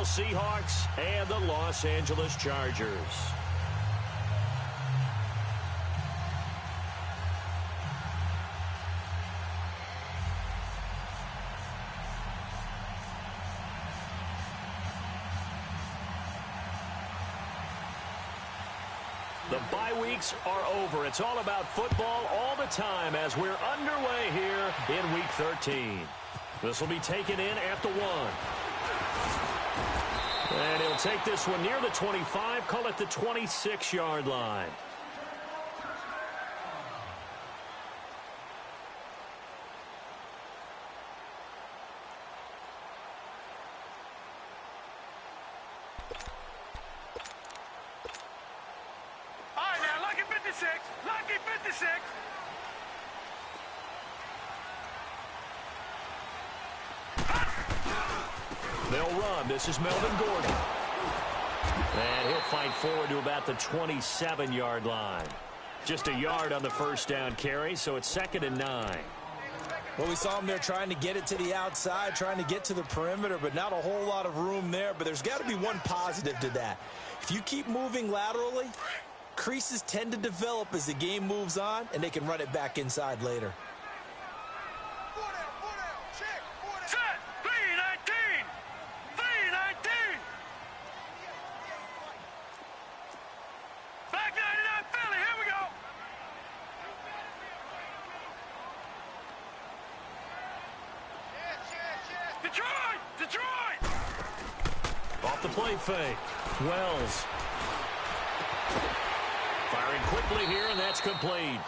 Seahawks and the Los Angeles Chargers. The bye weeks are over. It's all about football all the time as we're underway here in Week 13. This will be taken in at the 1. And he'll take this one near the 25, call it the 26-yard line. Lucky 56. They'll run. This is Melvin Gordon. And he'll fight forward to about the 27-yard line. Just a yard on the first down carry, so it's 2nd and 9. Well, we saw him there trying to get it to the outside, trying to get to the perimeter, but not a whole lot of room there. But there's got to be one positive to that. If you keep moving laterally, creases tend to develop as the game moves on, and they can run it back inside later. Set, 319. 319. Back 99 Philly, here we go. Detroit! Detroit! Off the play fake. Wells. Firing quickly here, and that's complete.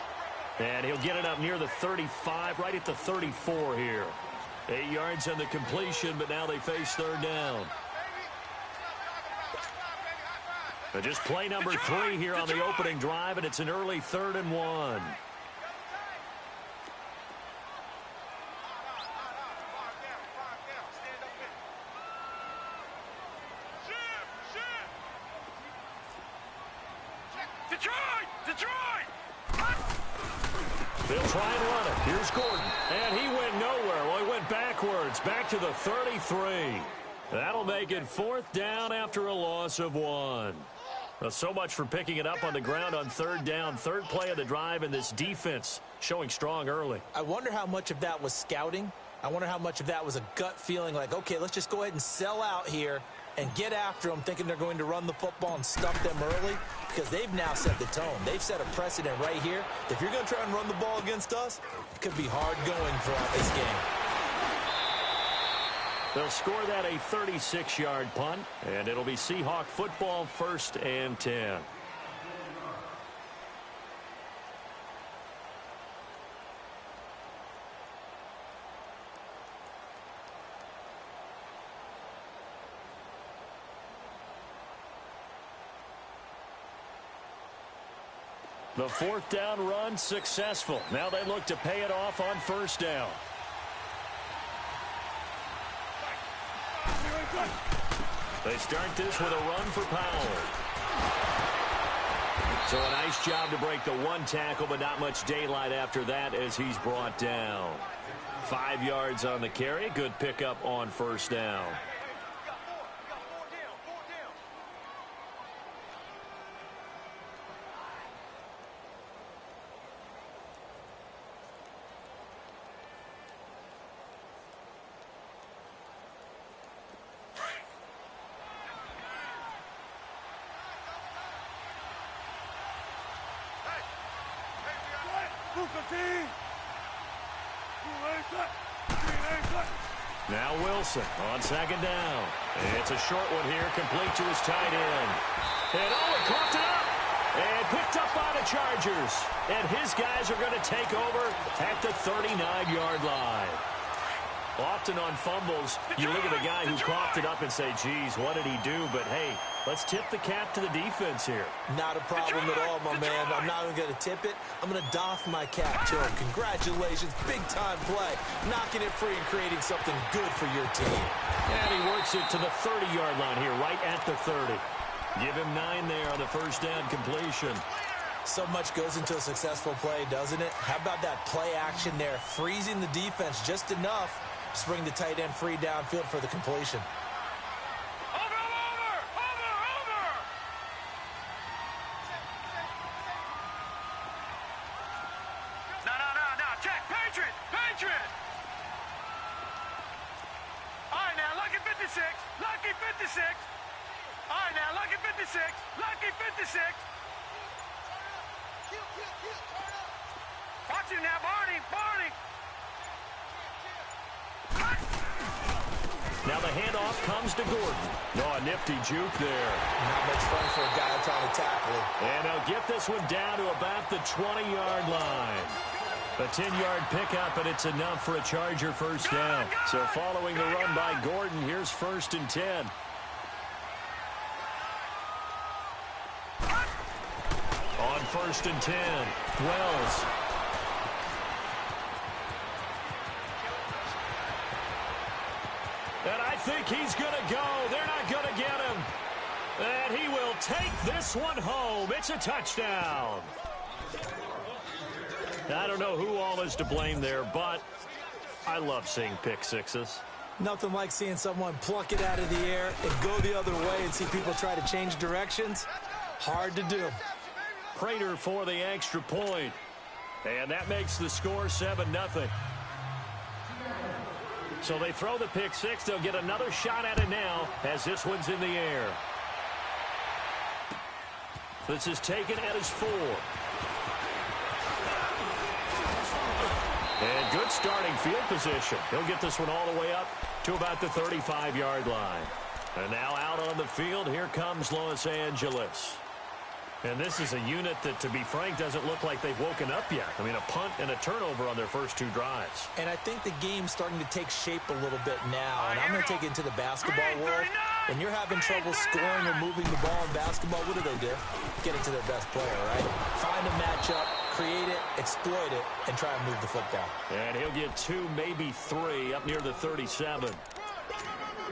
And he'll get it up near the 35, right at the 34 here. 8 yards on the completion, but now they face 3rd down. But just play number 3 here on the opening drive, and it's an early 3rd and 1. They'll try and run it. Here's Gordon. And he went nowhere. Well, he went backwards. Back to the 33. That'll make it 4th down after a loss of 1. Well, so much for picking it up on the ground on 3rd down. 3rd play of the drive, and this defense showing strong early. I wonder how much of that was scouting. I wonder how much of that was a gut feeling like, okay, let's just go ahead and sell out here and get after them, thinking they're going to run the football and stump them early, because they've now set the tone. They've set a precedent right here. If you're going to try and run the ball against us, it could be hard going throughout this game. They'll score that a 36-yard punt, and it'll be Seahawk football, 1st and 10. The 4th down run successful. Now they look to pay it off on 1st down. They start this with a run for Powell. So a nice job to break the 1 tackle, but not much daylight after that as he's brought down. 5 yards on the carry. Good pickup on 1st down. Now Wilson on 2nd down. It's a short one here, complete to his tight end. And Owen caught it up and picked up by the Chargers. And his guys are going to take over at the 39-yard line. Often on fumbles, you look at the guy who coughed it up and say, geez, what did he do? But, hey, let's tip the cap to the defense here. Not a problem at all, my man. I'm not even going to tip it. I'm going to doff my cap to him. Congratulations. Big-time play. Knocking it free and creating something good for your team. And he works it to the 30-yard line here, right at the 30. Give him 9 there on the 1st down completion. So much goes into a successful play, doesn't it? How about that play action there? Freezing the defense just enough to bring the tight end free downfield for the completion. Over 56. All right, now, lucky 56. Lucky 56. Watch him now, Barney. Barney. Now the handoff comes to Gordon. Oh, a nifty juke there. Not much fun for a guy trying to tackle him. And they'll get this one down to about the 20-yard line. A 10-yard pickup, and it's enough for a Charger first down. So following the run by Gordon, here's 1st and 10. On 1st and 10, Wells. And I think he's going to go. They're not going to get him. And he will take this one home. It's a touchdown. I don't know who all is to blame there, but I love seeing pick sixes. Nothing like seeing someone pluck it out of the air and go the other way and see people try to change directions. Hard to do. Prater for the extra point. And that makes the score 7-0. So they throw the pick six. They'll get another shot at it now as this one's in the air. This is taken at his 4. And good starting field position. He'll get this one all the way up to about the 35-yard line. And now out on the field, here comes Los Angeles. And this is a unit that, to be frank, doesn't look like they've woken up yet. I mean, a punt and a turnover on their first 2 drives. And I think the game's starting to take shape a little bit now. And I'm going to take it into the basketball world. When you're having trouble scoring or moving the ball in basketball, what do? Get it to their best player, right? Find a matchup, create it, exploit it, and try and move the football. And he'll get 2, maybe 3, up near the 37.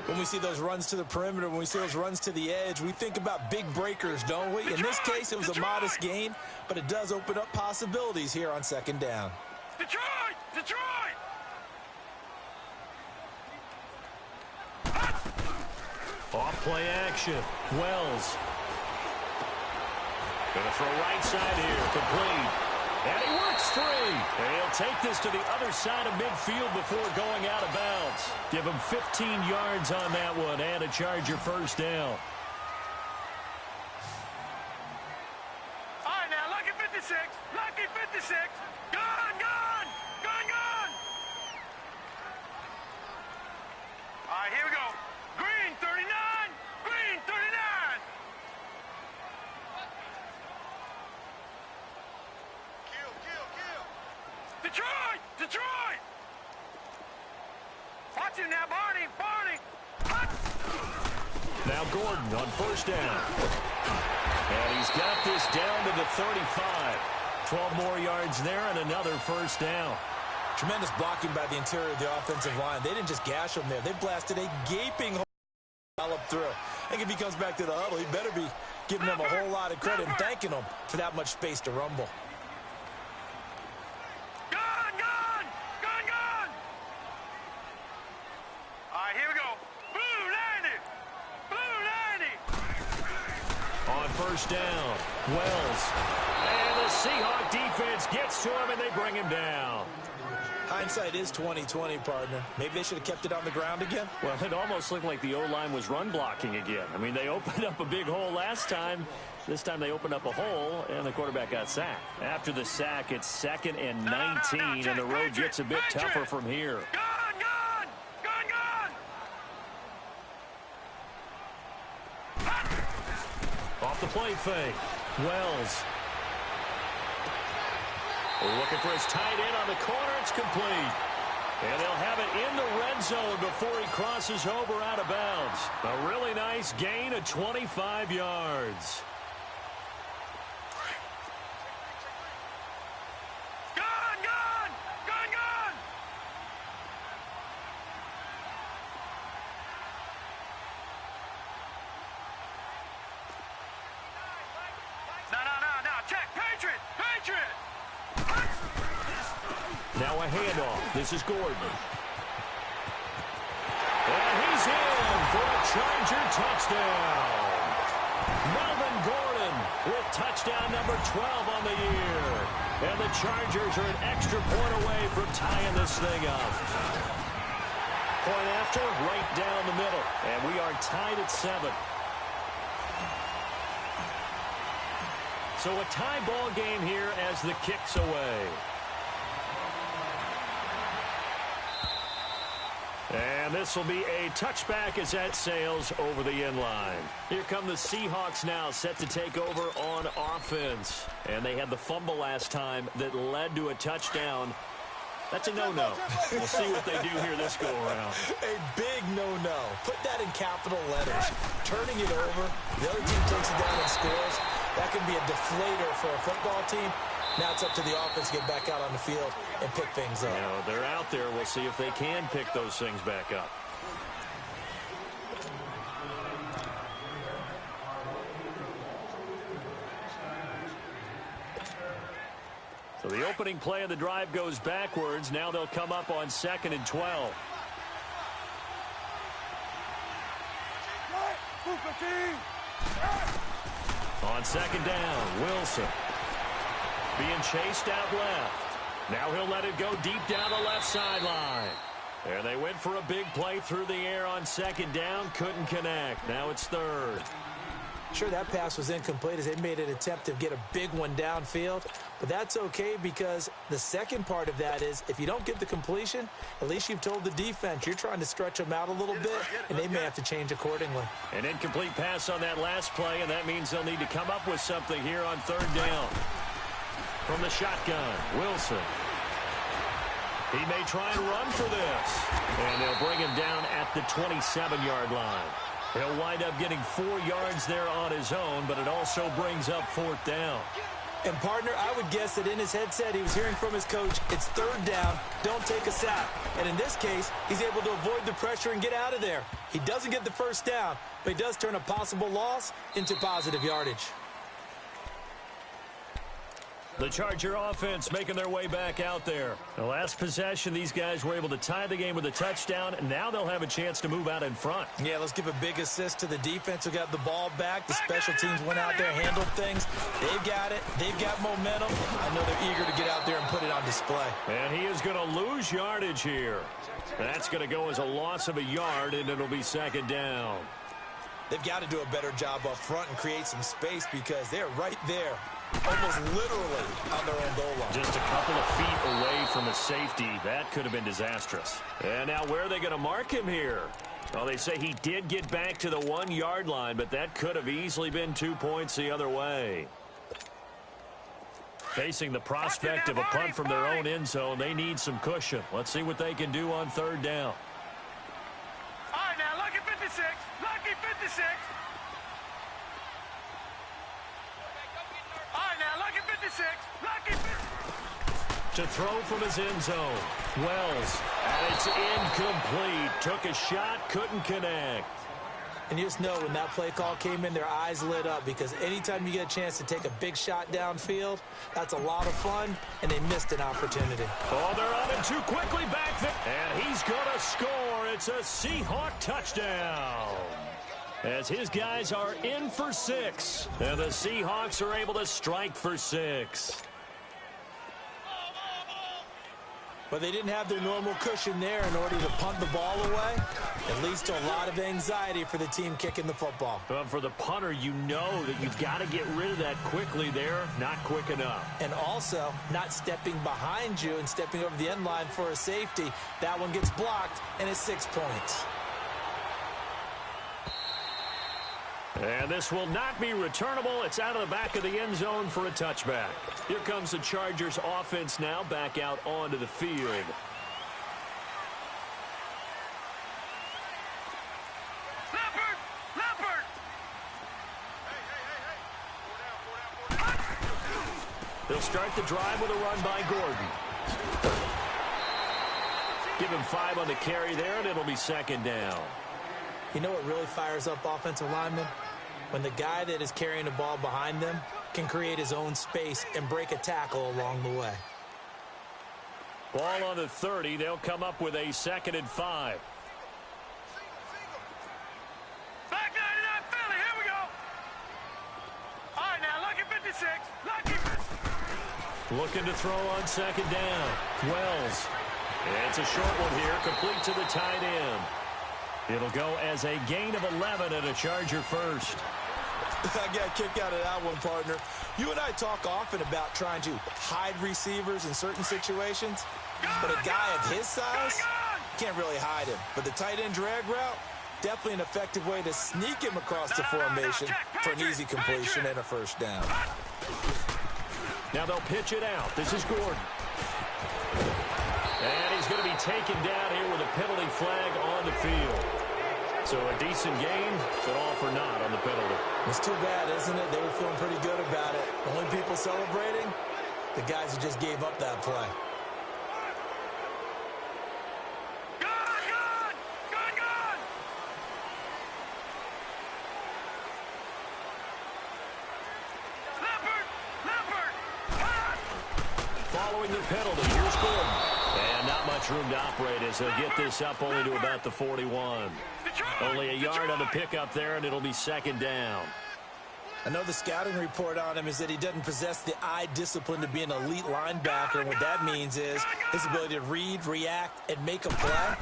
When we see those runs to the perimeter, when we see those runs to the edge, we think about big breakers, don't we? In this case, it was a modest gain, but it does open up possibilities here on 2nd down. Detroit! Detroit! Off play action. Wells. Gonna throw right side here. Complete. And he works free. And he'll take this to the other side of midfield before going out of bounds. Give him 15 yards on that one and a Charger first down. All right, now, lucky 56. Lucky 56. Gone, gone. Gone, gone. All right, here we go. Green, 39. Green, 39. Detroit! Detroit! Watch him now, Barney! Barney! Now Gordon on first down. And he's got this down to the 35. 12 more yards there and another first down. Tremendous blocking by the interior of the offensive line. They didn't just gash him there. They blasted a gaping hole up through. I think if he comes back to the huddle, he better be giving them a whole lot of credit and thanking them for that much space to rumble. First down, Wells. And the Seahawk defense gets to him, and they bring him down. Hindsight is 20/20, partner. Maybe they should have kept it on the ground again. Well, it almost looked like the O-line was run blocking again. I mean, they opened up a big hole last time. This time they opened up a hole, and the quarterback got sacked. After the sack, it's 2nd and 19, and the road gets a bit tougher from here. Off the play fake. Wells. Looking for his tight end on the corner. It's complete. And they'll have it in the red zone before he crosses over out of bounds. A really nice gain of 25 yards. Now a handoff. This is Gordon. And he's in for a Charger touchdown. Melvin Gordon with touchdown number 12 on the year. And the Chargers are an extra point away from tying this thing up. point after, right down the middle. And we are tied at 7. So a tie ball game here as the kick's away. And this will be a touchback as that sails over the end line. Here come the Seahawks now, set to take over on offense. And they had the fumble last time that led to a touchdown. That's a no-no. We'll see what they do here this go-around. A big no-no. Put that in capital letters. Turning it over, the other team takes it down and scores. That can be a deflator for a football team. Now it's up to the offense to get back out on the field and pick things up. You know, they're out there. We'll see if they can pick those things back up. So the opening play of the drive goes backwards. Now they'll come up on 2nd and 12. On 2nd down, Wilson being chased out left. Now he'll let it go deep down the left sideline. And they went for a big play through the air on 2nd down. Couldn't connect. Now it's 3rd. Sure, that pass was incomplete as they made an attempt to get a big one downfield. But that's okay because the second part of that is if you don't get the completion, at least you've told the defense you're trying to stretch them out a little bit, and they may have to change accordingly. An incomplete pass on that last play, and that means they'll need to come up with something here on 3rd down. From the shotgun, Wilson. He may try and run for this. And they'll bring him down at the 27-yard line. He'll wind up getting 4 yards there on his own, but it also brings up 4th down. And, partner, I would guess that in his headset he was hearing from his coach, it's 3rd down, don't take a sack. And in this case, he's able to avoid the pressure and get out of there. He doesn't get the first down, but he does turn a possible loss into positive yardage. The Charger offense making their way back out there. The last possession, these guys were able to tie the game with a touchdown, and now they'll have a chance to move out in front. Yeah, let's give a big assist to the defense who got the ball back. The special teams went out there, handled things. They've got it. They've got momentum. I know they're eager to get out there and put it on display. And he is going to lose yardage here. That's going to go as a loss of a yard, and it'll be 2nd down. They've got to do a better job up front and create some space because they're right there, almost literally on their own goal line. Just a couple of feet away from a safety. That could have been disastrous. And now where are they going to mark him here? Well, they say he did get back to the 1-yard line, but that could have easily been 2 points the other way. Facing the prospect of a punt from their own end zone, they need some cushion. Let's see what they can do on 3rd down. All right, now, lucky 56. Lucky 56. All right, now, lucky 56. Lucky 56. To throw from his end zone. Wells, and it's incomplete. Took a shot, couldn't connect. And you just know when that play call came in, their eyes lit up because anytime you get a chance to take a big shot downfield, that's a lot of fun, and they missed an opportunity. Oh, they're on him too quickly back there. And he's going to score. It's a Seahawk touchdown. As his guys are in for 6. And the Seahawks are able to strike for 6. But they didn't have their normal cushion there in order to punt the ball away. It leads to a lot of anxiety for the team kicking the football. But for the punter, you know that you've got to get rid of that quickly there. Not quick enough. And also, not stepping behind you and stepping over the end line for a safety. That one gets blocked, and it's 6 points. And this will not be returnable. It's out of the back of the end zone for a touchback. Here comes the Chargers offense now back out onto the field. Leopard! Leopard! They'll start the drive with a run by Gordon. Give him 5 on the carry there, and it'll be 2nd down. You know what really fires up offensive linemen? When the guy that is carrying the ball behind them can create his own space and break a tackle along the way. Ball on the 30. They'll come up with a 2nd and 5. Back 99 Philly, here we go. All right, now, lucky 56. Lucky 56. Looking to throw on 2nd down. Wells. It's a short one here, complete to the tight end. It'll go as a gain of 11 and a Charger first. I got a kick out of that one, partner. You and I talk often about trying to hide receivers in certain situations, but a guy of his size can't really hide him. But the tight end drag route, definitely an effective way to sneak him across the formation for an easy completion and a first down. Now they'll pitch it out. This is Gordon. And he's going to be taken down here with a penalty flag on the field. So a decent gain, but all for naught on the penalty. It's too bad, isn't it? They were feeling pretty good about it. The only people celebrating, the guys who just gave up that play. Following the penalty, here's Gordon. And not much room to operate as they'll get this up only to about the 41. Only a yard on the pickup there, and it'll be second down. I know the scouting report on him is that he doesn't possess the eye discipline to be an elite linebacker, and what that means is his ability to read, react, and make a play.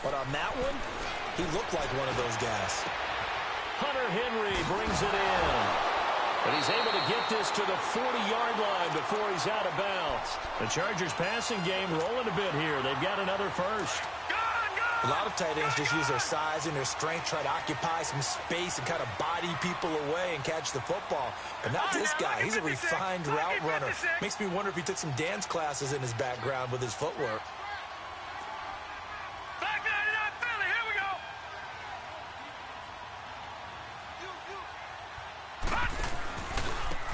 But on that one, he looked like one of those guys. Hunter Henry brings it in. And he's able to get this to the 40-yard line before he's out of bounds. The Chargers passing game rolling a bit here. They've got another first. A lot of tight ends just use their size and their strength, try to occupy some space and kind of body people away and catch the football. But not this guy. He's a refined route runner. Makes me wonder if he took some dance classes in his background with his footwork.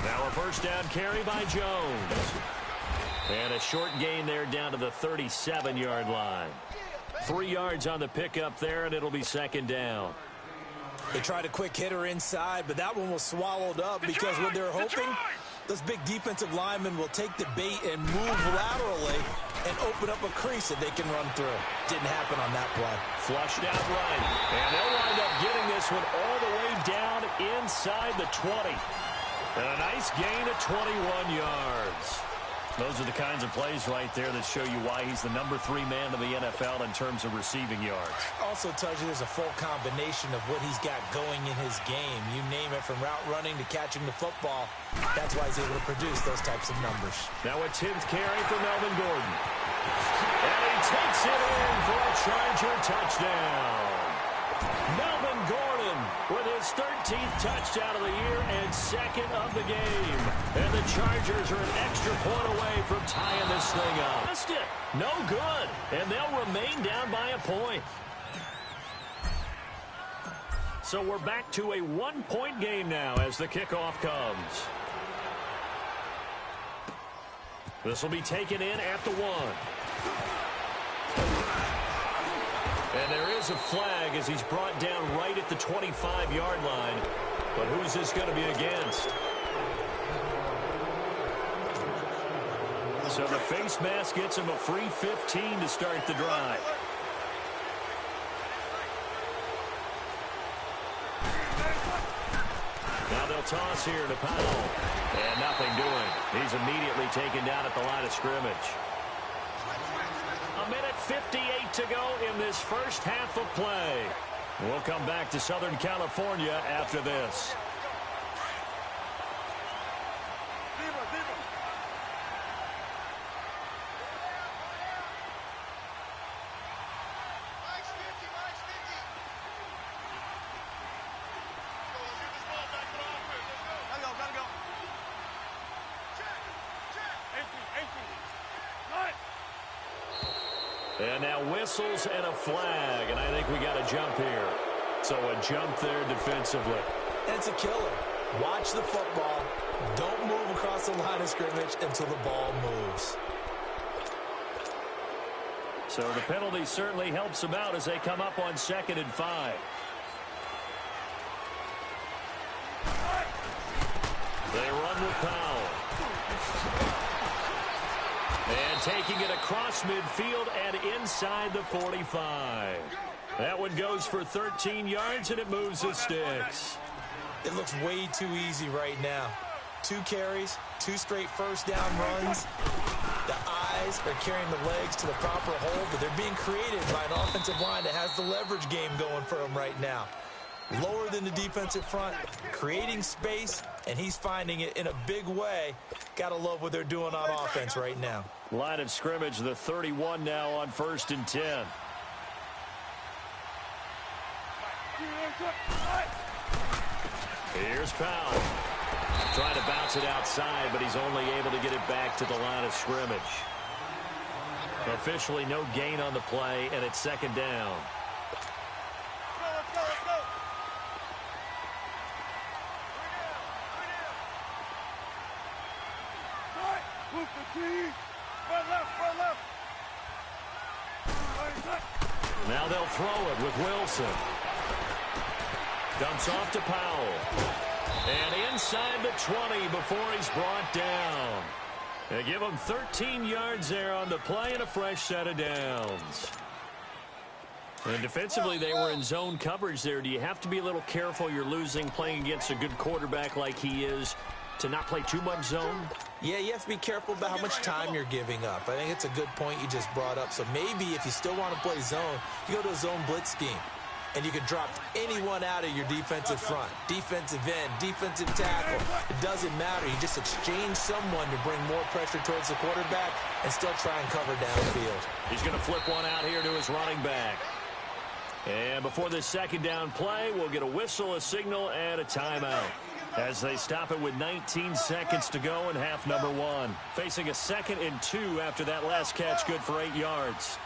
Now a first down carry by Jones. And a short gain there down to the 37-yard line. 3 yards on the pickup there, and it'll be second down. They tried a quick hitter inside, but that one was swallowed up because what they're hoping, those big defensive linemen will take the bait and move laterally and open up a crease that they can run through. Didn't happen on that play. Flushed out right. And they'll wind up getting this one all the way down inside the 20. And a nice gain of 21 yards. Those are the kinds of plays right there that show you why he's the number 3 man in the NFL in terms of receiving yards. Also tells you there's a full combination of what he's got going in his game. You name it, from route running to catching the football. That's why he's able to produce those types of numbers. Now a 10th carry for Melvin Gordon. And he takes it in for a Charger touchdown. Melvin Gordon with his 13th touchdown of the year and second of the game. And the Chargers are an extra point away from tying this thing up. Missed it. No good. And they'll remain down by a point. So we're back to a 1-point game now as the kickoff comes. This will be taken in at the 1. And there is a flag as he's brought down right at the 25-yard line. But who's this going to be against? So the face mask gets him a free 15 to start the drive. Now they'll toss here to Powell. And nothing doing. He's immediately taken down at the line of scrimmage. A minute 58 to go in this first half of play. We'll come back to Southern California after this. And now whistles and a flag, and I think we got a jump here. So a jump there defensively. It's a killer. Watch the football. Don't move across the line of scrimmage until the ball moves. So the penalty certainly helps them out as they come up on 2nd and 5. They run with Powell. And taking it across midfield and inside the 45. That one goes for 13 yards, and it moves the sticks. It looks way too easy right now. 2 carries, 2 straight first down runs. The eyes guys are carrying the legs to the proper hole, but they're being created by an offensive line that has the leverage game going for them right now. Lower than the defensive front, creating space, and he's finding it in a big way. Gotta love what they're doing on offense right now. Line of scrimmage, the 31 now on 1st and 10. Here's Powell. Trying to bounce it outside, but he's only able to get it back to the line of scrimmage. Officially no gain on the play, and it's 2nd down. Now they'll throw it with Wilson. Dumps off to Powell. And inside the 20 before he's brought down. They give him 13 yards there on the play and a fresh set of downs. And defensively, they were in zone coverage there. Do you have to be a little careful? You're losing playing against a good quarterback like he is to not play too much zone? Yeah, you have to be careful about how much time you're giving up. I think it's a good point you just brought up. So maybe if you still want to play zone, you go to a zone blitz scheme. And you can drop anyone out of your defensive front. Defensive end, defensive tackle. It doesn't matter. You just exchange someone to bring more pressure towards the quarterback and still try and cover downfield. He's going to flip one out here to his running back. And before this 2nd down play, we'll get a whistle, a signal, and a timeout. As they stop it with 19 seconds to go in half number 1. Facing a 2nd and 2 after that last catch, good for 8 yards.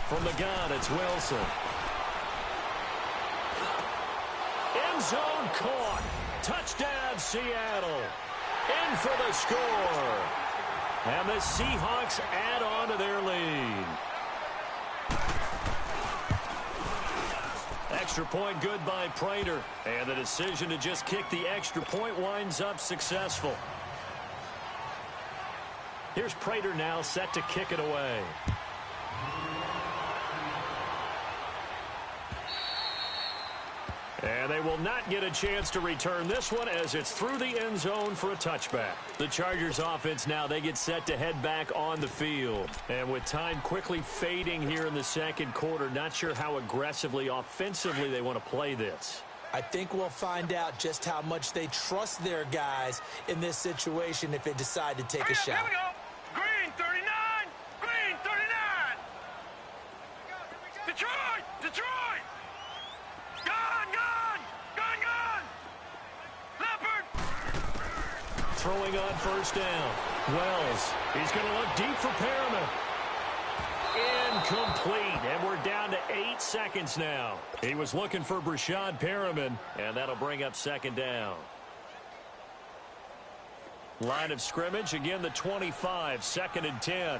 From the gun, it's Wilson. End zone caught. Touchdown, Seattle. In for the score. And the Seahawks add on to their lead. Extra point good by Prater. And the decision to just kick the extra point winds up successful. Here's Prater now set to kick it away. And they will not get a chance to return this one as it's through the end zone for a touchback. The Chargers offense now, they get set to head back on the field. And with time quickly fading here in the 2nd quarter, not sure how aggressively, offensively they want to play this. I think we'll find out just how much they trust their guys in this situation if they decide to take a shot. Here we go. Green 39. Green 39. Detroit. Detroit. Throwing on 1st down. Wells. He's going to look deep for Perriman. Incomplete. And we're down to 8 seconds now. He was looking for Brashad Perriman, and that'll bring up 2nd down. Line of scrimmage, again the 25, 2nd and 10.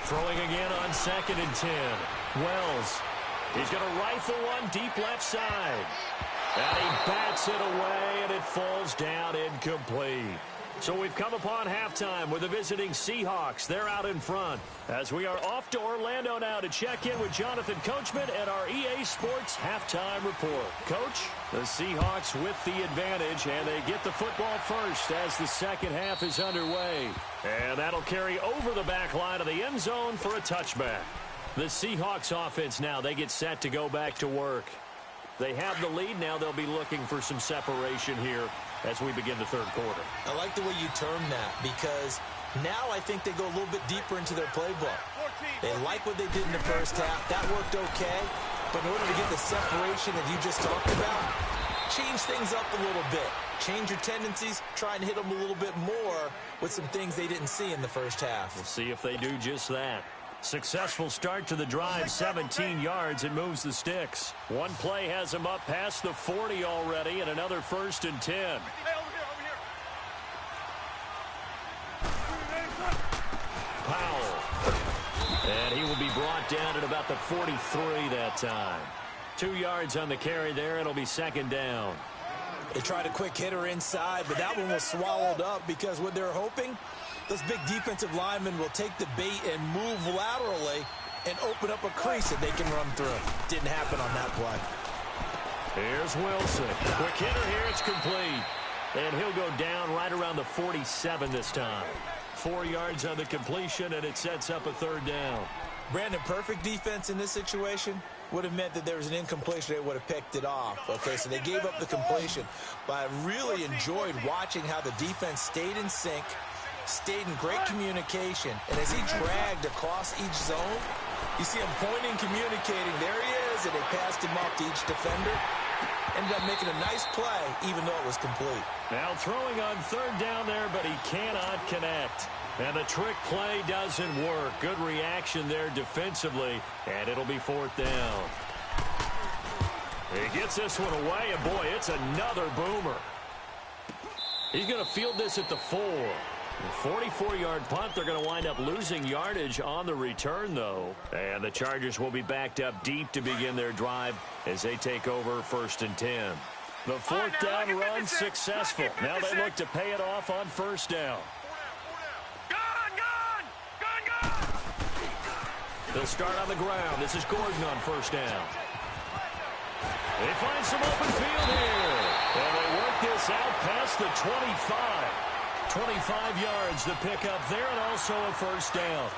Throwing again on 2nd and 10. Wells. He's going to rifle one deep left side. And he bats it away, and it falls down incomplete. So we've come upon halftime with the visiting Seahawks. They're out in front. As we are off to Orlando now to check in with Jonathan Coachman at our EA Sports Halftime Report. Coach, the Seahawks with the advantage, and they get the football first as the 2nd half is underway. And that'll carry over the back line of the end zone for a touchback. The Seahawks offense now, they get set to go back to work. They have the lead. Now they'll be looking for some separation here as we begin the 3rd quarter. I like the way you term that because now I think they go a little bit deeper into their playbook. They like what they did in the 1st half. That worked okay. But in order to get the separation that you just talked about, change things up a little bit. Change your tendencies. Try and hit them a little bit more with some things they didn't see in the 1st half. We'll see if they do just that. Successful start to the drive, 17 yards, and moves the sticks. One play has him up past the 40 already, and another 1st and 10. Powell. And he will be brought down at about the 43 that time. 2 yards on the carry there. It'll be 2nd down. They tried a quick hitter inside, but that one was swallowed up because what they're hoping Those big defensive linemen will take the bait and move laterally and open up a crease that they can run through. Didn't happen on that play. Here's Wilson. Quick hitter here. It's complete. And he'll go down right around the 47 this time. 4 yards on the completion, and it sets up a third down. Brandon, perfect defense in this situation would have meant that there was an incompletion. They would have picked it off. Okay, so they gave up the completion. But I really enjoyed watching how the defense stayed in sync, stayed in great communication. And as he dragged across each zone, you see him pointing, communicating. There he is, and they passed him off to each defender. Ended up making a nice play, even though it was complete. Now throwing on third down there, but he cannot connect. And the trick play doesn't work. Good reaction there defensively, and it'll be fourth down. He gets this one away, and boy, it's another boomer. He's going to field this at the 4. 44-yard punt. They're going to wind up losing yardage on the return, though. And the Chargers will be backed up deep to begin their drive as they take over 1st and 10. The fourth down run successful. Now they look to pay it off on first down. They'll start on the ground. This is Gordon on first down. They find some open field here. And they work this out past the 25. 25 yards to pick up there, and also a first down.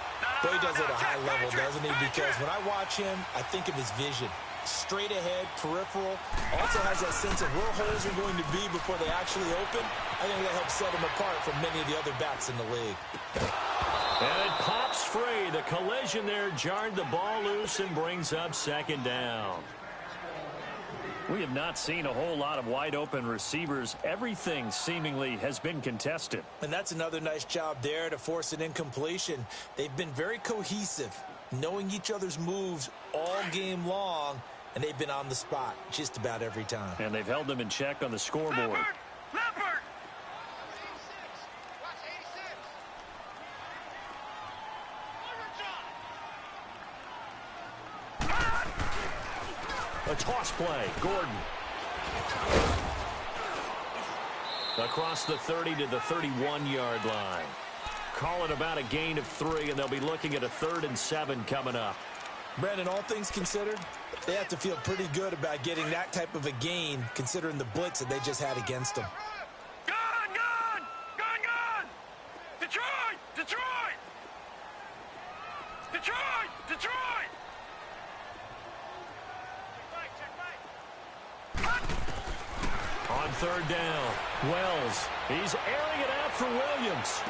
But he does it at a high level, doesn't he? Because when I watch him, I think of his vision. Straight ahead, peripheral. Also has that sense of where holes are going to be before they actually open. I think that helps set him apart from many of the other backs in the league. And it pops free. The collision there jarred the ball loose and brings up second down. We have not seen a whole lot of wide-open receivers. Everything seemingly has been contested. And that's another nice job there to force an incompletion. They've been very cohesive, knowing each other's moves all game long, and they've been on the spot just about every time. And they've held them in check on the scoreboard. Leopard! A toss play. Gordon. Across the 30 to the 31-yard line. Call it about a gain of 3, and they'll be looking at a 3rd and 7 coming up. Brandon, all things considered, they have to feel pretty good about getting that type of a gain, considering the blitz that they just had against them. Gone! Detroit! On third down, Wells. He's airing it out for Williams.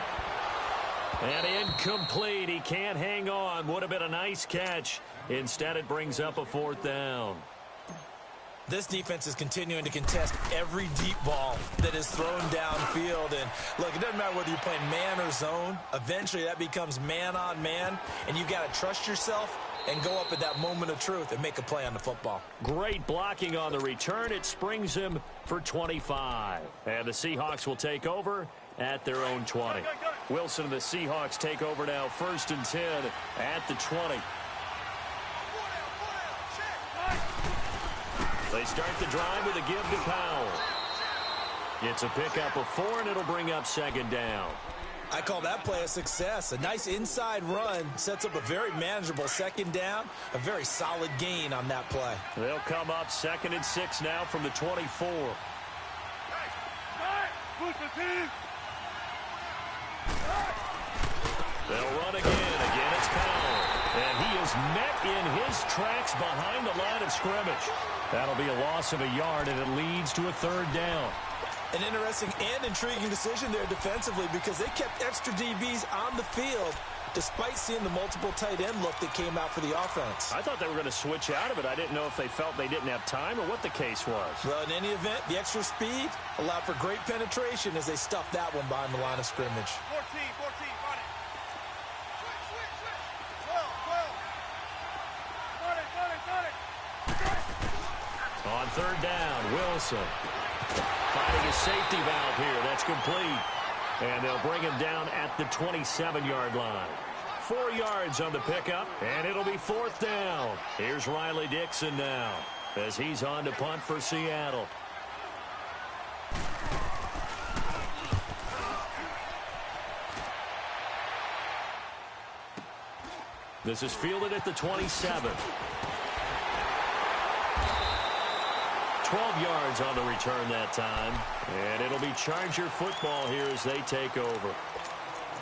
And incomplete. He can't hang on. Would have been a nice catch. Instead, it brings up a fourth down. This defense is continuing to contest every deep ball that is thrown downfield. And, look, it doesn't matter whether you're playing man or zone. Eventually, that becomes man-on-man, and you've got to trust yourself and go up at that moment of truth and make a play on the football. Great blocking on the return. It springs him for 25. And the Seahawks will take over at their own 20. Wilson and the Seahawks take over now 1st and 10 at the 20. They start the drive with a give to Powell. It's a pickup of 4, and it'll bring up second down. I call that play a success. A nice inside run sets up a very manageable second down. A very solid gain on that play. They'll come up 2nd and 6 now from the 24. They'll run again. Again, it's Powell. And he is met in his tracks behind the line of scrimmage. That'll be a loss of a yard, and it leads to a 3rd down. An interesting and intriguing decision there defensively because they kept extra DBs on the field despite seeing the multiple tight end look that came out for the offense. I thought they were going to switch out of it. I didn't know if they felt they didn't have time or what the case was. Well, in any event, the extra speed allowed for great penetration as they stuffed that one behind the line of scrimmage. 14, got it. Got it. On third down, Wilson finding his safety valve here. That's complete. And they'll bring him down at the 27-yard line. 4 yards on the pickup, and it'll be 4th down. Here's Riley Dixon now as he's on to punt for Seattle. This is fielded at the 27. 12 yards on the return that time. And it'll be Charger football here as they take over.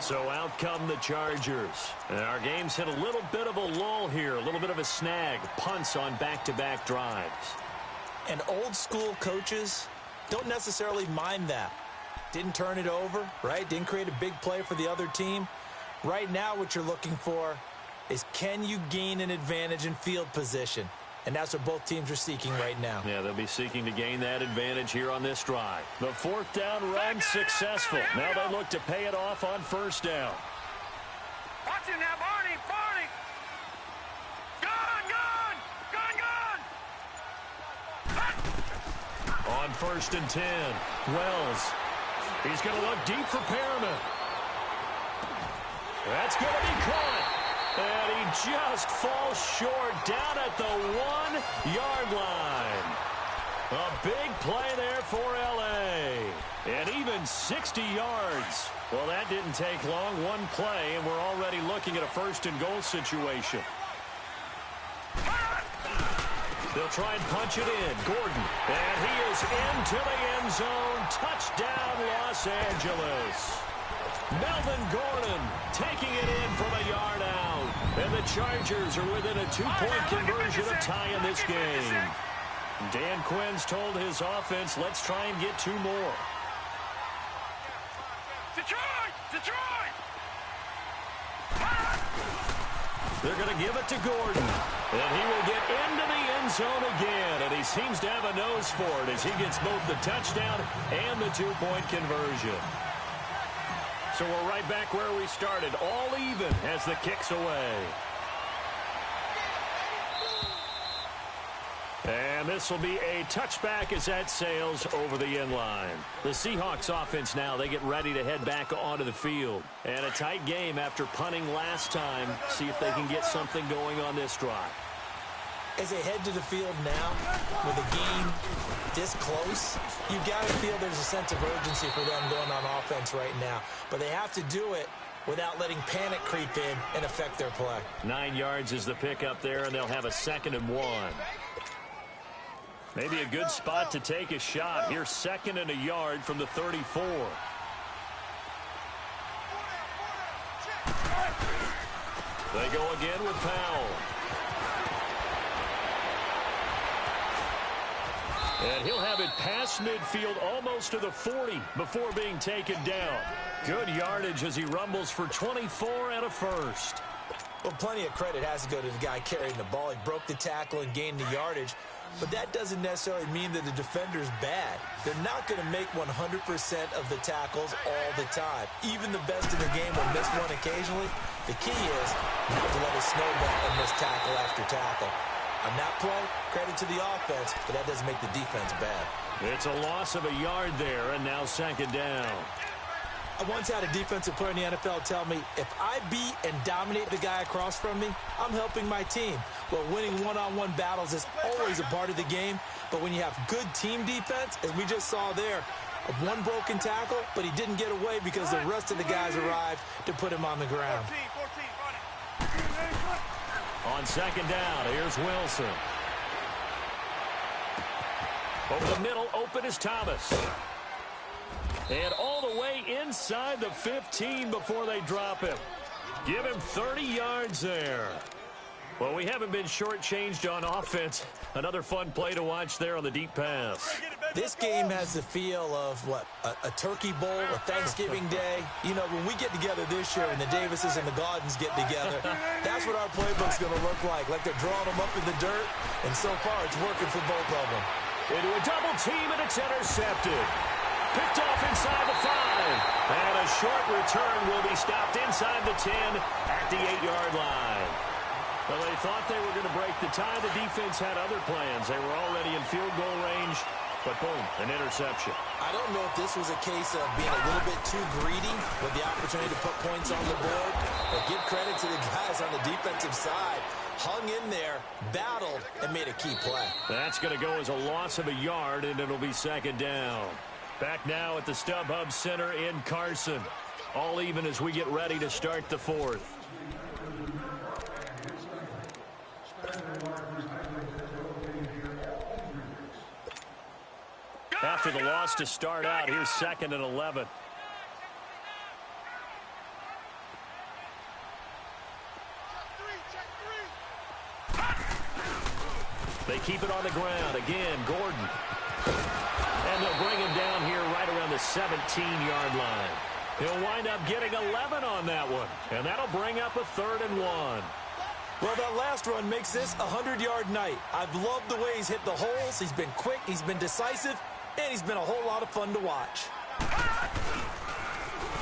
So out come the Chargers. And our game's hit a little bit of a lull here, a little bit of a snag. Punts on back-to-back drives. And old school coaches don't necessarily mind that. Didn't turn it over, right? Didn't create a big play for the other team. Right now what you're looking for is, can you gain an advantage in field position? And that's what both teams are seeking right now. Yeah, they'll be seeking to gain that advantage here on this drive. The fourth down run successful. Now they look to pay it off on first down. Watch him now, Barney, Barney. Gone. On first and 10, Wells. He's going to look deep for Perriman. That's going to be caught. And he just falls short down at the 1-yard line. A big play there for L.A. And even 60 yards. Well, that didn't take long. One play, and we're already looking at a first-and-goal situation. They'll try and punch it in. Gordon. And he is into the end zone. Touchdown, Los Angeles. Melvin Gordon taking it in from a yard out. And the Chargers are within a 2-point conversion of tying this game. Dan Quinn's told his offense, let's try and get 2 more. Detroit! Detroit! They're going to give it to Gordon. And he will get into the end zone again. And he seems to have a nose for it as he gets both the touchdown and the 2-point conversion. So we're right back where we started, all even as the kick's away. And this will be a touchback as that sails over the end line. The Seahawks offense now, they get ready to head back onto the field. And a tight game after punting last time. See if they can get something going on this drive. As they head to the field now, with a game this close, you got to feel there's a sense of urgency for them going on offense right now. But they have to do it without letting panic creep in and affect their play. 9 yards is the pickup there, and they'll have a 2nd and 1. Maybe a good spot to take a shot. Here's 2nd and a yard from the 34. They go again with Powell. And he'll have it past midfield almost to the 40 before being taken down. Good yardage as he rumbles for 24 and a first. Well, plenty of credit has to go to the guy carrying the ball. He broke the tackle and gained the yardage. But that doesn't necessarily mean that the defender's bad. They're not going to make 100% of the tackles all the time. Even the best in the game will miss one occasionally. The key is not to let it snowball and miss tackle after tackle. On that play, credit to the offense, but that doesn't make the defense bad. It's a loss of a yard there, and now 2nd down. I once had a defensive player in the NFL tell me, if I beat and dominate the guy across from me, I'm helping my team. Well, winning one-on-one battles is always a part of the game, but when you have good team defense, as we just saw there, one broken tackle, but he didn't get away because the rest of the guys arrived to put him on the ground. 14, On 2nd down, here's Wilson. Over the middle, open is Thomas. And all the way inside the 15 before they drop him. Give him 30 yards there. Well, we haven't been shortchanged on offense. Another fun play to watch there on the deep pass. This game has the feel of, what, a turkey bowl, a Thanksgiving day. You know, when we get together this year and the Davises and the Gaudens get together, that's what our playbook's going to look like. Like they're drawing them up in the dirt, and so far it's working for both of them. Into a double team, and it's intercepted. Picked off inside the 5. And a short return will be stopped inside the 10 at the 8-yard line. Well, they thought they were going to break the tie. The defense had other plans. They were already in field goal range, but boom, an interception. I don't know if this was a case of being a little bit too greedy with the opportunity to put points on the board, but give credit to the guys on the defensive side. Hung in there, battled, and made a key play. That's going to go as a loss of a yard, and it'll be 2nd down. Back now at the StubHub Center in Carson. All even as we get ready to start the 4th. after the loss to start out. Here's 2nd and 11. They keep it on the ground. Again, Gordon. And they'll bring him down here right around the 17-yard line. He'll wind up getting 11 on that one. And that'll bring up a 3rd and 1. Well, that last run makes this a 100-yard night. I've loved the way he's hit the holes. He's been quick, he's been decisive, and he's been a whole lot of fun to watch.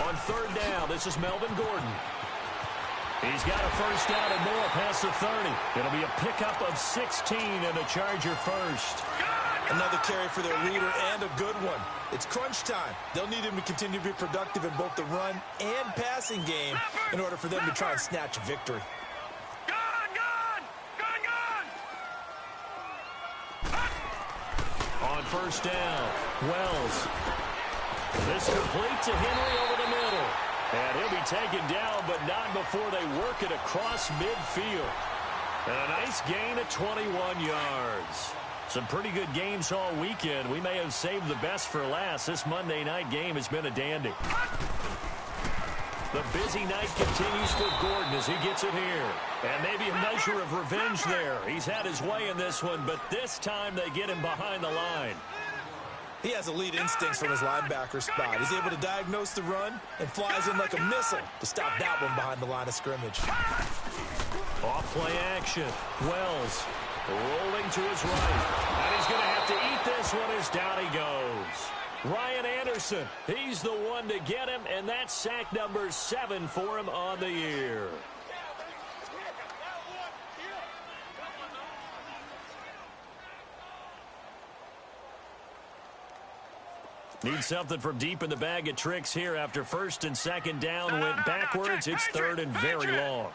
On 3rd down, this is Melvin Gordon. He's got a 1st down and more past the 30. It'll be a pickup of 16 and a Charger first. Another carry for their leader and a good one. It's crunch time. They'll need him to continue to be productive in both the run and passing game in order for them to try and snatch a victory. On 1st down, Wells. This complete to Henry over the middle. And he'll be taken down, but not before they work it across midfield. And a nice gain of 21 yards. Some pretty good games all weekend. We may have saved the best for last. This Monday night game has been a dandy. The busy night continues for Gordon as he gets it here. And maybe a measure of revenge there. He's had his way in this one, but this time they get him behind the line. He has elite instincts from his linebacker spot. He's able to diagnose the run and flies in like a missile to stop that one behind the line of scrimmage. Off play action. Wells rolling to his right. And he's going to have to eat this one as down he goes. Ryan Anderson, he's the one to get him, and that's sack number 7 for him on the year. Need something from deep in the bag of tricks here after 1st and 2nd down went backwards. It's 3rd and very long.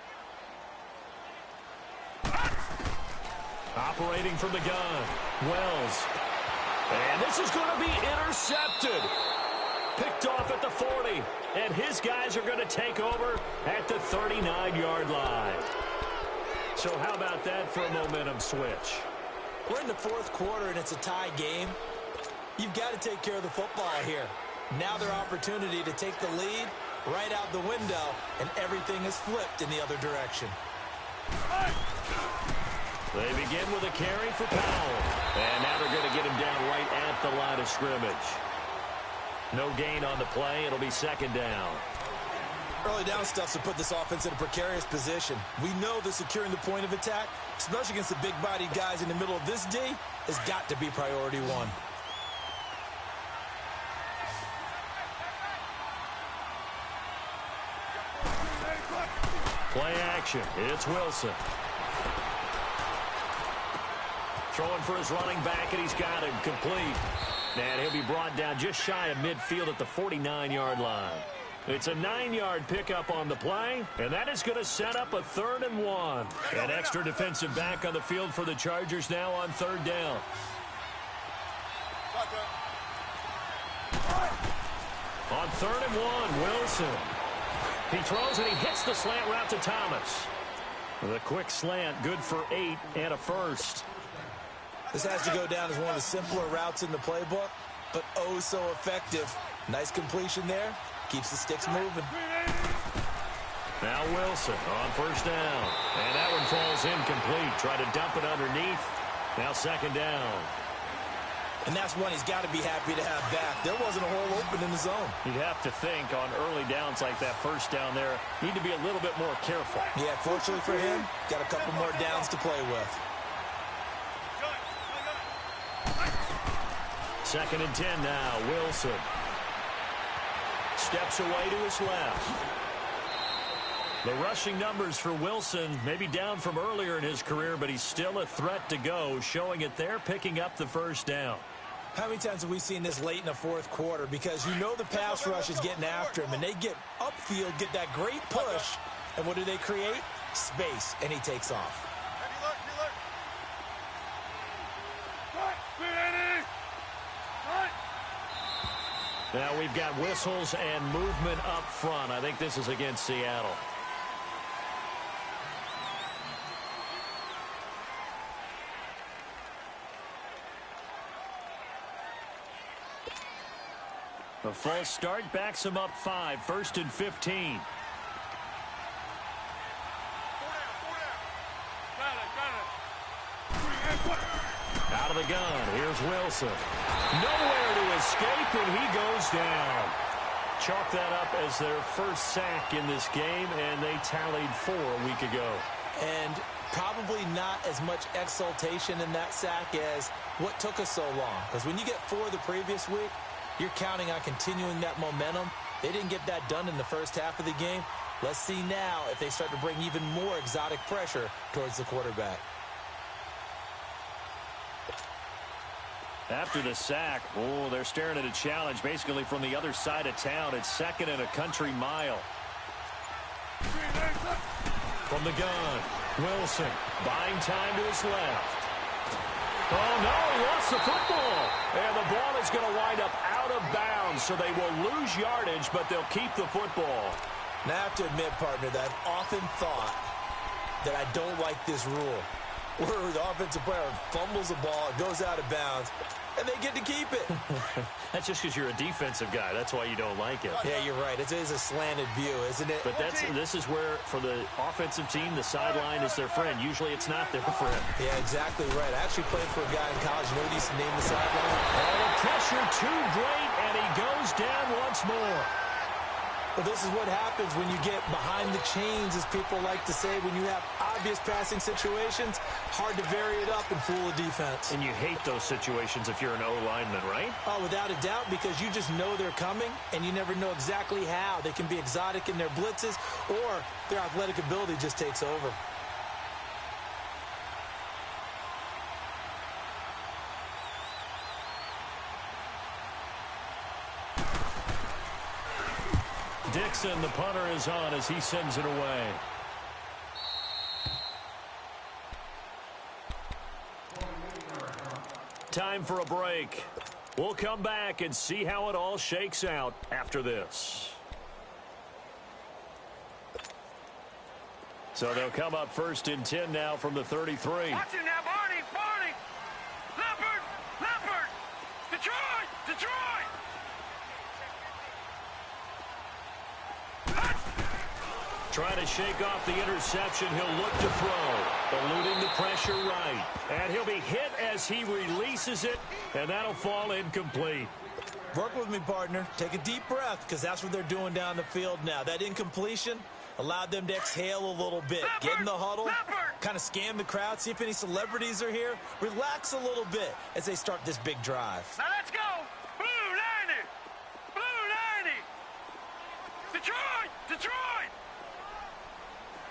Operating from the gun, Wells. And this is going to be intercepted. Picked off at the 40. And his guys are going to take over at the 39-yard line. So how about that for a momentum switch? We're in the 4th quarter, and it's a tie game. You've got to take care of the football here. Now their opportunity to take the lead right out the window, and everything is flipped in the other direction. They begin with a carry for Powell. And now they're going to get him down right at the line of scrimmage. No gain on the play. It'll be 2nd down. Early down stuff to put this offense in a precarious position. We know that securing the point of attack, especially against the big-bodied guys in the middle of this D, has got to be priority 1. Play action. It's Wilson. Throwing for his running back, and he's got him complete. And he'll be brought down just shy of midfield at the 49-yard line. It's a 9-yard pickup on the play, and that is going to set up a 3rd and 1. An extra defensive back on the field for the Chargers now on 3rd down. On 3rd and 1, Wilson. He throws and he hits the slant route to Thomas. The quick slant, good for 8 and a first. This has to go down as one of the simpler routes in the playbook, but oh so effective. Nice completion there. Keeps the sticks moving. Now Wilson on 1st down. And that one falls incomplete. Try to dump it underneath. Now 2nd down. And that's one he's got to be happy to have back. There wasn't a hole open in the zone. You'd have to think on early downs like that 1st down there, need to be a little bit more careful. Yeah, fortunately for him, got a couple more downs to play with. 2nd and 10 now. Wilson steps away to his left. The rushing numbers for Wilson may be down from earlier in his career, but he's still a threat to go, showing it there, picking up the 1st down. How many times have we seen this late in the 4th quarter? Because you know the pass rush is getting after him, and they get upfield, get that great push, and what do they create? Space, and he takes off. Now we've got whistles and movement up front. I think this is against Seattle. The false start backs him up 5, 1st and 15. Out of the gun, here's Wilson. Nowhere to escape, and he goes down. Chalk that up as their first sack in this game, and they tallied 4 a week ago. And probably not as much exultation in that sack as what took us so long. Because when you get 4 the previous week, you're counting on continuing that momentum. They didn't get that done in the first half of the game. Let's see now if they start to bring even more exotic pressure towards the quarterback. After the sack, they're staring at a challenge basically from the other side of town. It's 2nd and a country mile. From the gun, Wilson buying time to his left. Oh, no, he lost the football. And the ball is going to wind up out of bounds, so they will lose yardage, but they'll keep the football. Now, I have to admit, partner, that I've often thought that I don't like this rule, where the offensive player fumbles the ball, it goes out of bounds, and they get to keep it. That's just because you're a defensive guy. That's why you don't like it. Yeah, you're right. It is a slanted view, isn't it? But this is where, for the offensive team, the sideline is their friend. Usually it's not their friend. Yeah, exactly right. I actually played for a guy in college. You know what he used to name the sideline? Oh, the pressure too great, and he goes down once more. Well, this is what happens when you get behind the chains, as people like to say. When you have obvious passing situations, hard to vary it up and fool a defense. And you hate those situations if you're an O-lineman, right? Oh, without a doubt, because you just know they're coming, and you never know exactly how. They can be exotic in their blitzes, or their athletic ability just takes over. Dixon, the punter, is on as he sends it away. Time for a break. We'll come back and see how it all shakes out after this. So they'll come up 1st and 10 now from the 33. Watch him now, Barney, Barney. Leopard, Leopard. Detroit, Detroit. Trying to shake off the interception. He'll look to throw. Eluding the pressure right. And he'll be hit as he releases it. And that'll fall incomplete. Work with me, partner. Take a deep breath, because that's what they're doing down the field now. That incompletion allowed them to exhale a little bit. Get in the huddle. Kind of scan the crowd. See if any celebrities are here. Relax a little bit as they start this big drive. Now let's go. Blue 90. Blue 90. Detroit, Detroit.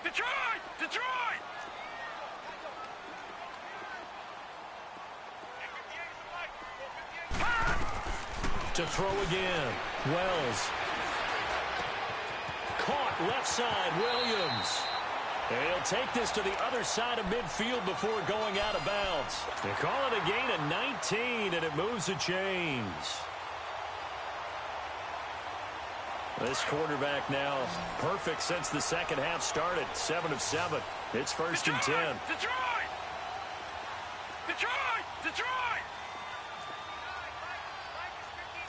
Detroit! Detroit! To throw again. Wells. Caught left side. Williams. And he'll take this to the other side of midfield before going out of bounds. They call it a gain of 19, and it moves the chains. This quarterback now perfect since the second half started. 7 of 7. It's 1st and 10. Detroit! Detroit! Detroit!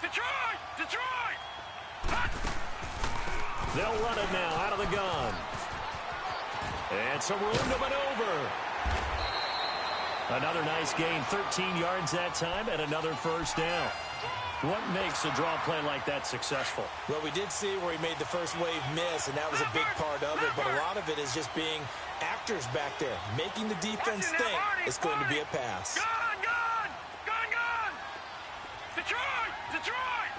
Detroit! Detroit! They'll run it now out of the gun. And some room to maneuver. Another nice gain. 13 yards that time and another 1st down. What makes a draw play like that successful? Well, we did see where he made the first wave miss, and that was a big part of it. But a lot of it is just being actors back there, making the defense think it's going to be a pass. Gun! Gun! Gun! Gun! Detroit! Detroit!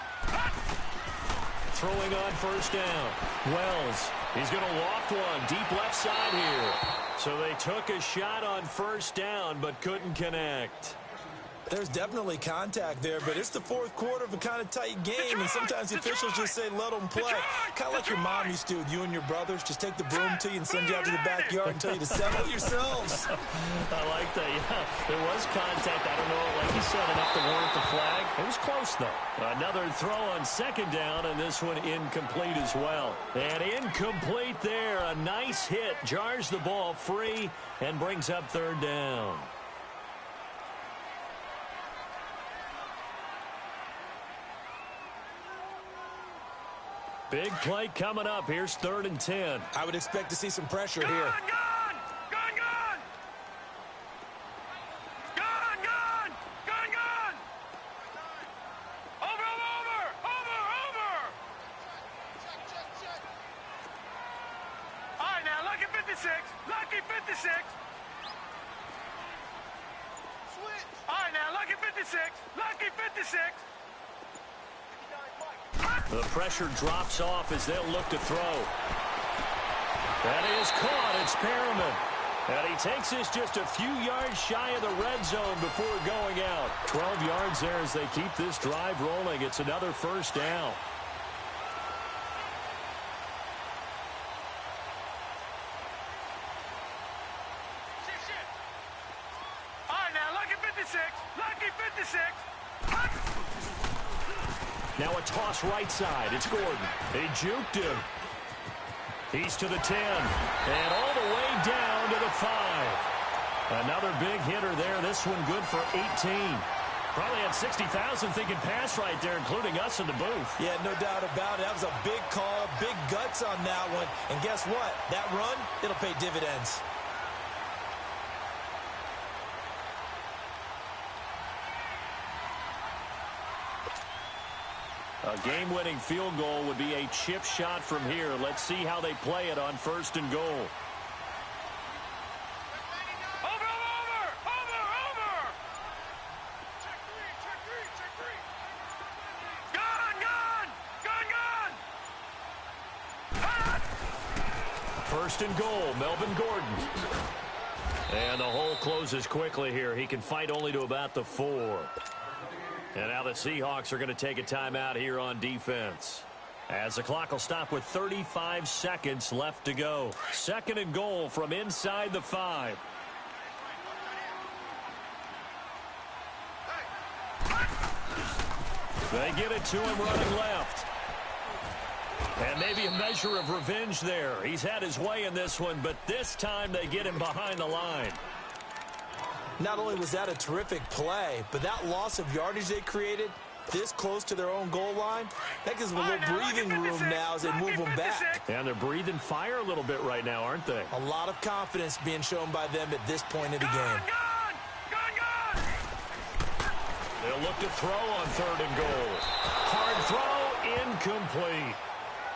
Throwing on 1st down. Wells, he's going to loft one deep left side here. So they took a shot on 1st down, but couldn't connect. There's definitely contact there, but it's the 4th quarter of a kind of tight game, and sometimes the officials just say let them play. Kind of like your mom used to with you and your brothers. Just take the broom to you and send you out to the backyard and tell you to settle yourselves. I like that, yeah. There was contact. I don't know, like you said, enough to warrant the flag. It was close, though. Another throw on 2nd down, and this one incomplete as well. And incomplete there. A nice hit. Jars the ball free and brings up 3rd down. Big play coming up. Here's 3rd and 10. I would expect to see some pressure here. Gone! Gone! Gone! Gone! Gone! Gone! Gone! Over! All right, now, lucky 56. Lucky 56. All right, now, lucky 56. Lucky 56. The pressure drops off as they'll look to throw. That is caught. It's Perriman. And he takes this just a few yards shy of the red zone before going out. 12 yards there as they keep this drive rolling. It's another 1st down. All right, now, lucky 56. Lucky 56. Now a toss right side. It's Gordon. They juked him. He's to the 10. And all the way down to the 5. Another big hitter there. This one good for 18. Probably had 60,000 thinking pass right there, including us in the booth. Yeah, no doubt about it. That was a big call, big guts on that one. And guess what? That run, it'll pay dividends. A game-winning field goal would be a chip shot from here. Let's see how they play it on 1st and goal. Over! Check three. Gone! 1st and goal, Melvin Gordon. And the hole closes quickly here. He can fight only to about the 4. And now the Seahawks are going to take a timeout here on defense, as the clock will stop with 35 seconds left to go. 2nd and goal from inside the 5. They get it to him running left. And maybe a measure of revenge there. He's had his way in this one, but this time they get him behind the line. Not only was that a terrific play, but that loss of yardage they created this close to their own goal line, that gives them a little breathing room now as they move them back. And they're breathing fire a little bit right now, aren't they? A lot of confidence being shown by them at this point of the game. Gone! They'll look to throw on 3rd and goal. Hard throw, incomplete.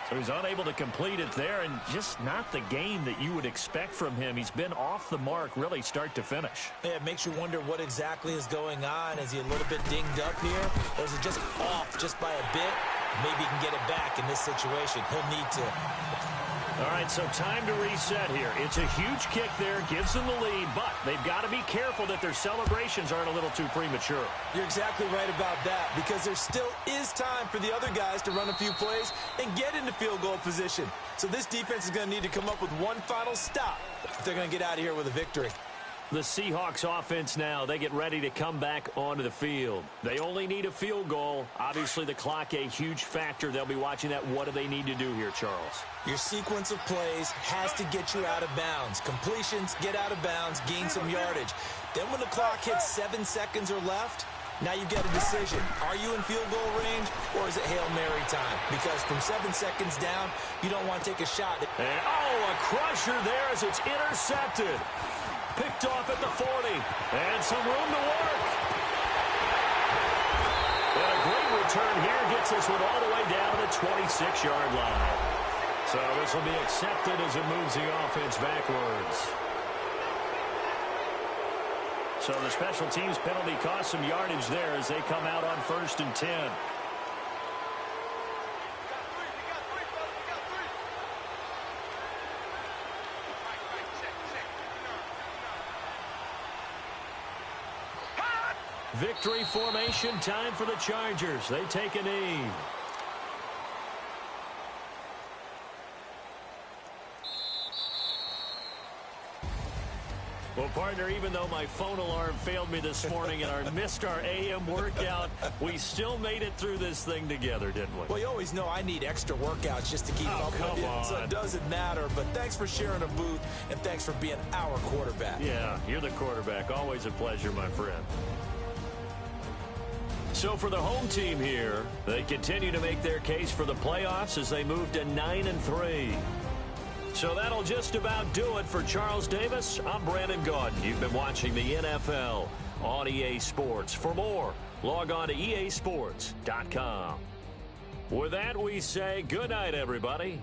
So he's unable to complete it there, and just not the game that you would expect from him. He's been off the mark really start to finish. Yeah, it makes you wonder what exactly is going on. Is he a little bit dinged up here, or is it just off just by a bit? Maybe he can get it back in this situation. He'll need to. All right, so time to reset here. It's a huge kick there, gives them the lead, but they've got to be careful that their celebrations aren't a little too premature. You're exactly right about that, because there still is time for the other guys to run a few plays and get into field goal position. So this defense is going to need to come up with one final stop if they're going to get out of here with a victory. The Seahawks offense now, they get ready to come back onto the field. They only need a field goal. Obviously, the clock a huge factor. They'll be watching that. What do they need to do here, Charles? Your sequence of plays has to get you out of bounds. Completions, get out of bounds, gain some yardage. Then when the clock hits 7 seconds or left, now you get a decision. Are you in field goal range, or is it Hail Mary time? Because from 7 seconds down, you don't want to take a shot. And, a crusher there as it's intercepted. Picked off at the 40. And some room to work. And a great return here gets this one all the way down to the 26-yard line. So this will be accepted as it moves the offense backwards. So the special teams penalty cost some yardage there as they come out on 1st and 10. Victory formation time for the Chargers. They take a knee. Well, partner, even though my phone alarm failed me this morning and I missed our AM workout, we still made it through this thing together, didn't we? Well, you always know I need extra workouts just to keep up with you, so it doesn't matter. But thanks for sharing a booth, and thanks for being our quarterback. Yeah, you're the quarterback. Always a pleasure, my friend. So for the home team here, they continue to make their case for the playoffs as they move to 9-3. So that'll just about do it for Charles Davis. I'm Brandon Gaudin. You've been watching the NFL on EA Sports. For more, log on to easports.com. With that, we say good night, everybody.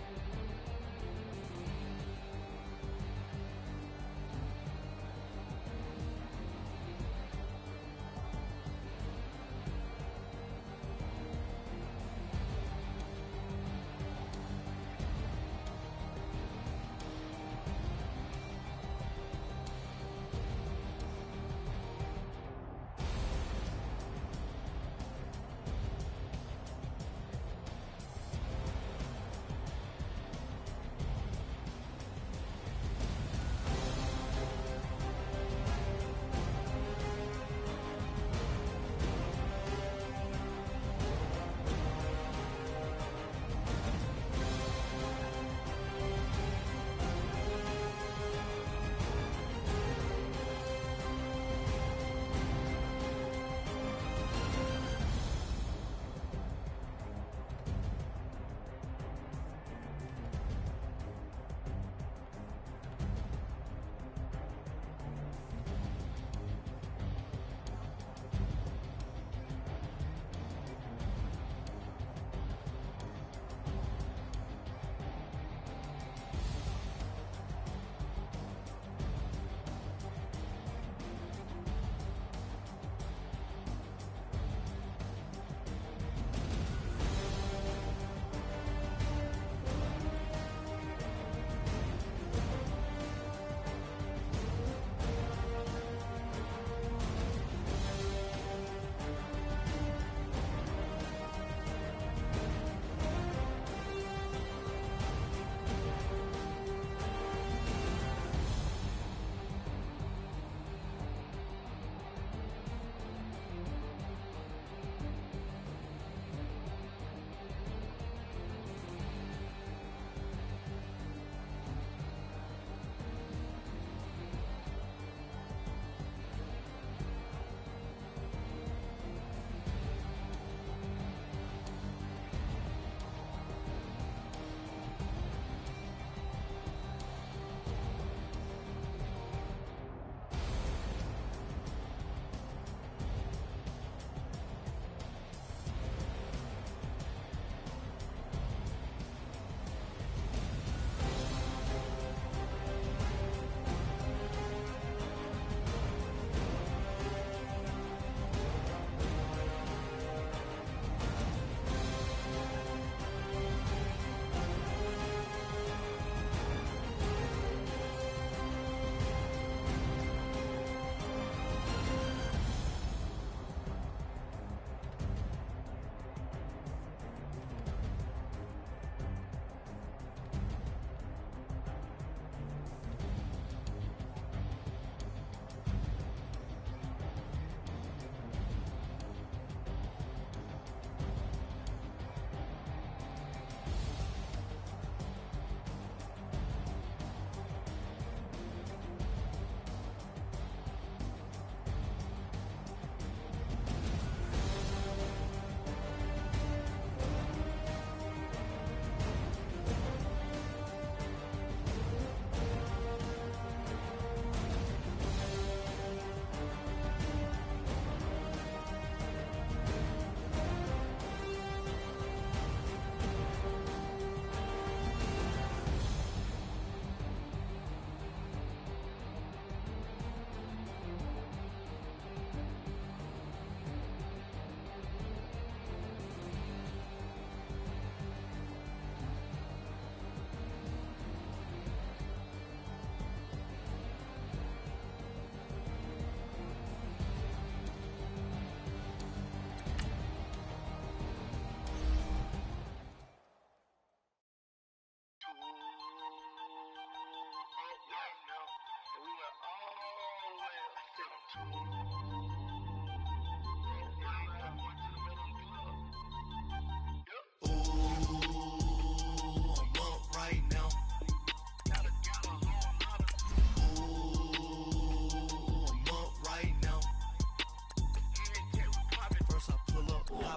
First I pull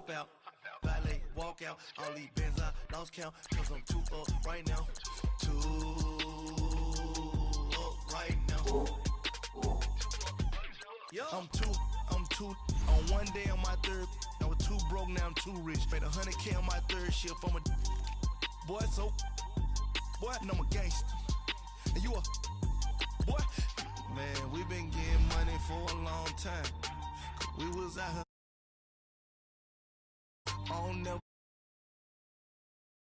hop out. Valet, walk out. All these bands I lost count. Cause I'm too up right now. Too up right now. I'm too on one day on my third. I was too broke, now I'm too rich. Made 100K on my third shift. I'm a boy, so boy, and I'm a gangster. And you a boy. Man, we been getting money for a long time. We was out here.